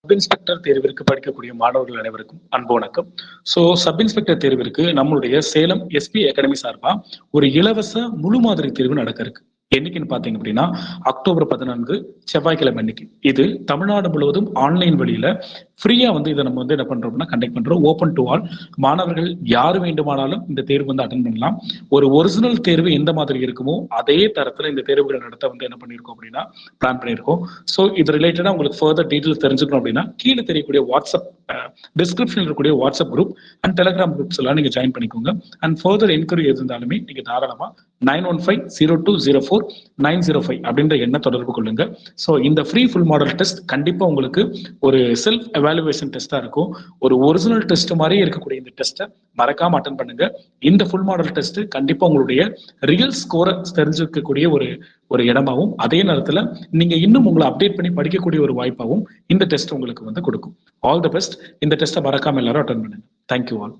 Sub inspector தேர்விற்கு படிக்கக்கூடிய மாணவர்கள் அனைவருக்கும் அன்பு வணக்கம். சப் இன்ஸ்பெக்டர் தேர்விற்கு நம்மளுடைய சேலம் எஸ்பி அகாடமி சார்பா ஒரு இலவச முழு மாதிரி தேர்வு நடக்க இருக்கு. என்னைக்குன்னு பாத்தீங்க அப்படின்னா அக்டோபர் 14 செவ்வாய்க்கிழமை அன்னைக்கு. இது தமிழ்நாடு முழுவதும் ஆன்லைன் வழியில ஃப்ரீயா இதை நம்ம என்ன பண்றோம்னா கண்டக்ட் பண்றோம். Open to all. மாணவர்கள் யாரு வேண்டுமானாலும் இந்த தேர்வு அட்டன் பண்ணலாம். ஒரு ஒரிஜினல் தேர்வு எந்த மாதிரி இருக்குமோ அதே தரத்துல இந்த தேர்வுகளை நடத்த என்ன பண்ணிருக்கோம் அப்படின்னா பிளான் பண்ணிருக்கோம். இது ரிலேட்டடா உங்களுக்கு ஃபர்தர் டீடைல்ஸ் தெரிஞ்சுக்கணும் அப்படின்னா கீழே தெரியக்கூடிய வாட்ஸ்அப் டிஸ்கிரிப்ஷன் இருக்கக்கூடிய WhatsApp group and Telegram groups எல்லாம் நீங்க ஜாயின் பண்ணிக்கோங்க. அண்ட் ஃபர்தர் என்கொயரி இருந்தாலுமே நீங்க தாராளமா 9150204905 அப்படின்ற எண்ணை தொடர்பு கொள்ளுங்க. இந்த ஃப்ரீ ஃபுல் மாடல் டெஸ்ட் கண்டிப்பா உங்களுக்கு ஒரு செல்ஃப் எவாலுவேஷன் டெஸ்டா இருக்கும். ஒரு ஒரிஜினல் டெஸ்ட் மாதிரியே இருக்கக்கூடிய இந்த டெஸ்ட்டை மறக்காம அட்டன் பண்ணுங்க. இந்த ஃபுல் மாடல் டெஸ்ட் கண்டிப்பா உங்களுடைய ரியல் ஸ்கோரை தெரிஞ்சுக்கக்கூடிய ஒரு இடமாவும், அதே நேரத்துல நீங்க இன்னும் உங்களை அப்டேட் பண்ணி படிக்கக்கூடிய ஒரு வாய்ப்பாகவும் இந்த டெஸ்ட் உங்களுக்கு கொடுக்கும். All the best. இந்த டெஸ்ட்டை மறக்காம எல்லாரும் அட்டன் பண்ணுங்க. Thank you all.